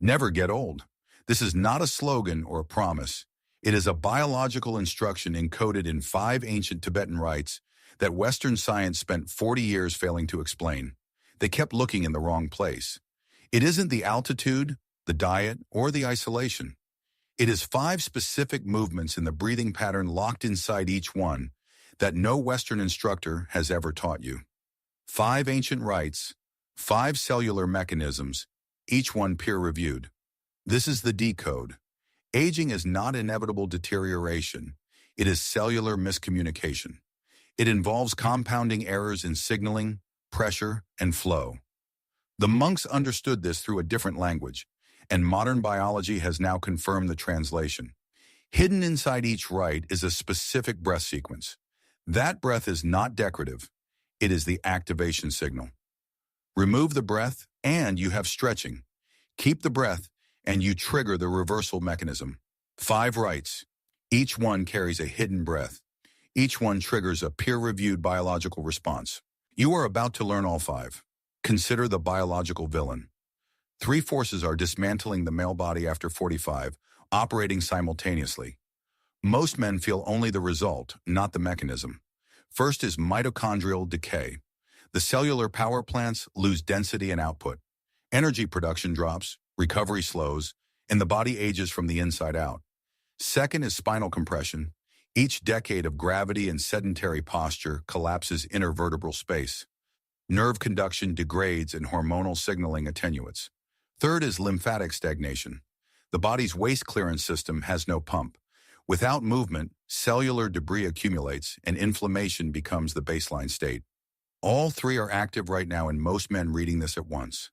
Never get old. This is not a slogan or a promise. It is a biological instruction encoded in 5 ancient Tibetan rites that Western science spent 40 years failing to explain. They kept looking in the wrong place. It isn't the altitude, the diet, or the isolation. It is 5 specific movements in the breathing pattern locked inside each one that no Western instructor has ever taught you. 5 ancient rites, 5 cellular mechanisms, each one peer-reviewed. This is the decode. Aging is not inevitable deterioration. It is cellular miscommunication. It involves compounding errors in signaling, pressure, and flow. The monks understood this through a different language, and modern biology has now confirmed the translation. Hidden inside each rite is a specific breath sequence. That breath is not decorative. It is the activation signal. Remove the breath, and you have stretching. Keep the breath, and you trigger the reversal mechanism. 5 rites. Each one carries a hidden breath. Each one triggers a peer-reviewed biological response. You are about to learn all 5. Consider the biological villain. 3 forces are dismantling the male body after 45, operating simultaneously. Most men feel only the result, not the mechanism. First is mitochondrial decay. The cellular power plants lose density and output. Energy production drops, recovery slows, and the body ages from the inside out. Second is spinal compression. Each decade of gravity and sedentary posture collapses intervertebral space. Nerve conduction degrades and hormonal signaling attenuates. Third is lymphatic stagnation. The body's waste clearance system has no pump. Without movement, cellular debris accumulates and inflammation becomes the baseline state. All 3 are active right now in most men reading this at once.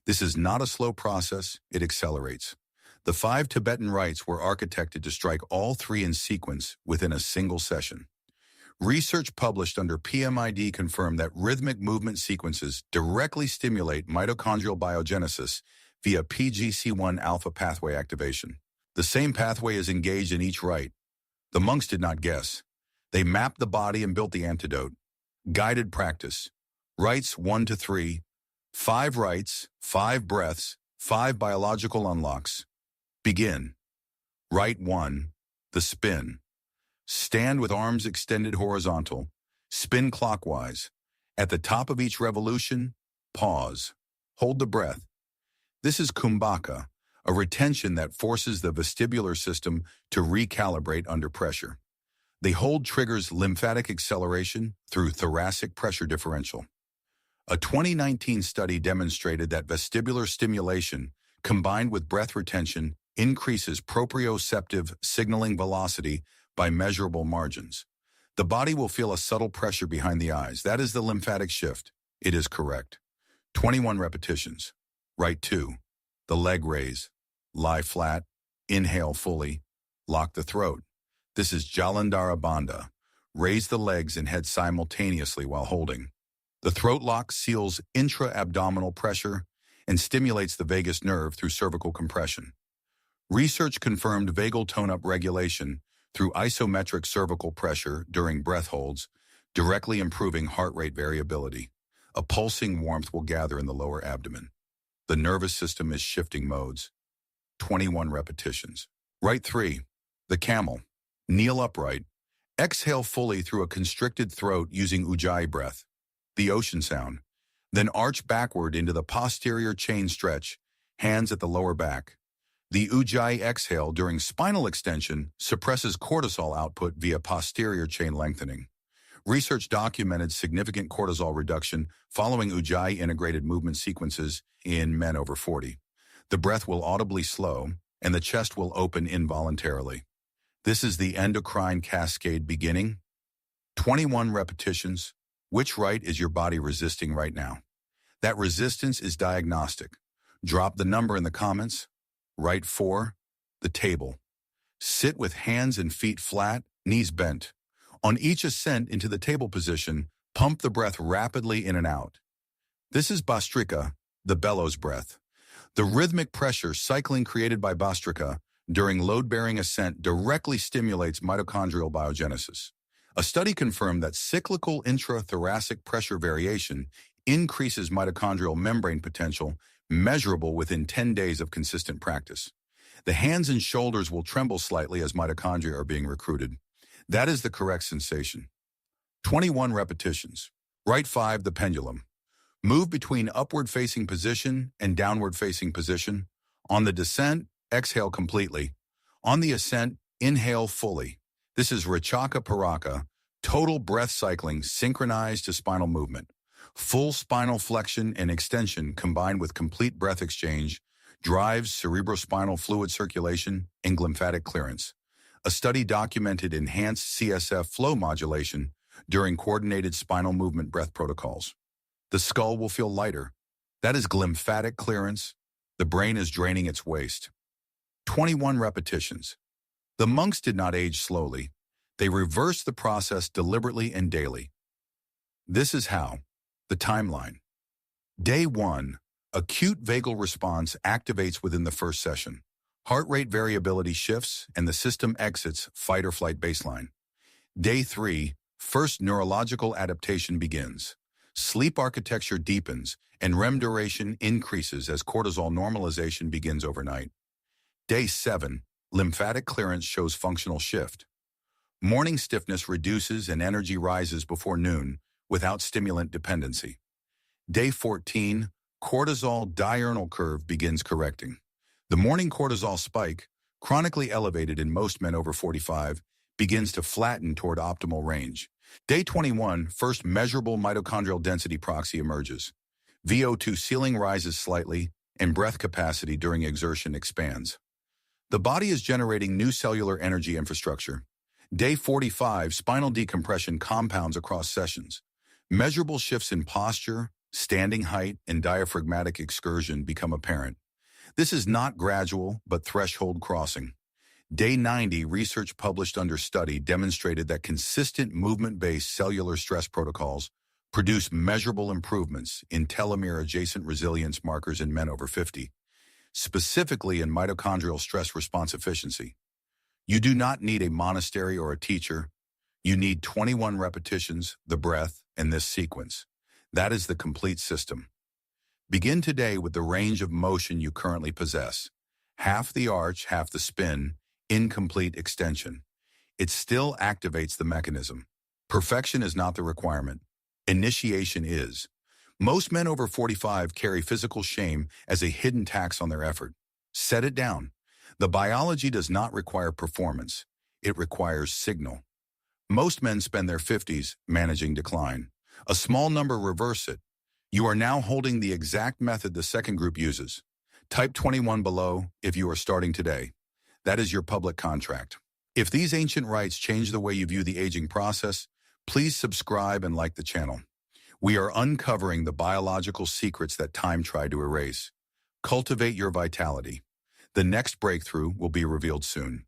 This is not a slow process, it accelerates. The 5 Tibetan rites were architected to strike all 3 in sequence within a single session. Research published under PMID confirmed that rhythmic movement sequences directly stimulate mitochondrial biogenesis via PGC1 alpha pathway activation. The same pathway is engaged in each rite. The monks did not guess. They mapped the body and built the antidote. Guided practice. Rites 1 to 3. 5 rites, 5 breaths, 5 biological unlocks. Begin. Rite 1. The spin. Stand with arms extended horizontal. Spin clockwise. At the top of each revolution, pause. Hold the breath. This is kumbhaka, a retention that forces the vestibular system to recalibrate under pressure. The hold triggers lymphatic acceleration through thoracic pressure differential. A 2019 study demonstrated that vestibular stimulation, combined with breath retention, increases proprioceptive signaling velocity by measurable margins. The body will feel a subtle pressure behind the eyes. That is the lymphatic shift. It is correct. 21 repetitions. Rite 2. The leg raise. Lie flat. Inhale fully. Lock the throat. This is Jalandhara Bandha. Raise the legs and head simultaneously while holding. The throat lock seals intra-abdominal pressure and stimulates the vagus nerve through cervical compression. Research confirmed vagal tone-up regulation through isometric cervical pressure during breath holds, directly improving heart rate variability. A pulsing warmth will gather in the lower abdomen. The nervous system is shifting modes. 21 repetitions. Rite 3. The camel. Kneel upright. Exhale fully through a constricted throat using Ujjayi breath. The ocean sound. Then arch backward into the posterior chain stretch, hands at the lower back. The Ujjayi exhale during spinal extension suppresses cortisol output via posterior chain lengthening. Research documented significant cortisol reduction following Ujjayi integrated movement sequences in men over 40. The breath will audibly slow, and the chest will open involuntarily. This is the endocrine cascade beginning. 21 repetitions. Which rite is your body resisting right now? That resistance is diagnostic. Drop the number in the comments. Rite 4. The table. Sit with hands and feet flat, knees bent. On each ascent into the table position, pump the breath rapidly in and out. This is Bhastrika, the bellows breath. The rhythmic pressure cycling created by Bhastrika during load-bearing ascent directly stimulates mitochondrial biogenesis. A study confirmed that cyclical intrathoracic pressure variation increases mitochondrial membrane potential, measurable within 10 days of consistent practice. The hands and shoulders will tremble slightly as mitochondria are being recruited. That is the correct sensation. 21 repetitions. Rite 5, the pendulum. Move between upward-facing position and downward-facing position. On the descent, exhale completely. On the ascent, inhale fully. This is Rachaka Paraka, total breath cycling synchronized to spinal movement. Full spinal flexion and extension combined with complete breath exchange drives cerebrospinal fluid circulation and lymphatic clearance. A study documented enhanced CSF flow modulation during coordinated spinal movement breath protocols. The skull will feel lighter. That is lymphatic clearance. The brain is draining its waste. 21 repetitions. The monks did not age slowly. They reversed the process deliberately and daily. This is how. The timeline. Day 1. Acute vagal response activates within the first session. Heart rate variability shifts and the system exits fight or flight baseline. Day 3. First neurological adaptation begins. Sleep architecture deepens and REM duration increases as cortisol normalization begins overnight. Day 7. Lymphatic clearance shows functional shift. Morning stiffness reduces and energy rises before noon without stimulant dependency. Day 14. Cortisol diurnal curve begins correcting. The morning cortisol spike, chronically elevated in most men over 45, begins to flatten toward optimal range. Day 21, first measurable mitochondrial density proxy emerges. VO2 ceiling rises slightly, and breath capacity during exertion expands. The body is generating new cellular energy infrastructure. Day 45, spinal decompression compounds across sessions. Measurable shifts in posture, standing height, and diaphragmatic excursion become apparent. This is not gradual, but threshold crossing. Day 90, research published under study demonstrated that consistent movement-based cellular stress protocols produce measurable improvements in telomere-adjacent resilience markers in men over 50, specifically in mitochondrial stress response efficiency. You do not need a monastery or a teacher. You need 21 repetitions, the breath, and this sequence. That is the complete system. Begin today with the range of motion you currently possess. Half the arch, half the spin, incomplete extension. It still activates the mechanism. Perfection is not the requirement. Initiation is. Most men over 45 carry physical shame as a hidden tax on their effort. Set it down. The biology does not require performance. It requires signal. Most men spend their 50s managing decline. A small number reverse it. You are now holding the exact method the second group uses. Type 21 below if you are starting today. That is your public contract. If these ancient rites change the way you view the aging process, please subscribe and like the channel. We are uncovering the biological secrets that time tried to erase. Cultivate your vitality. The next breakthrough will be revealed soon.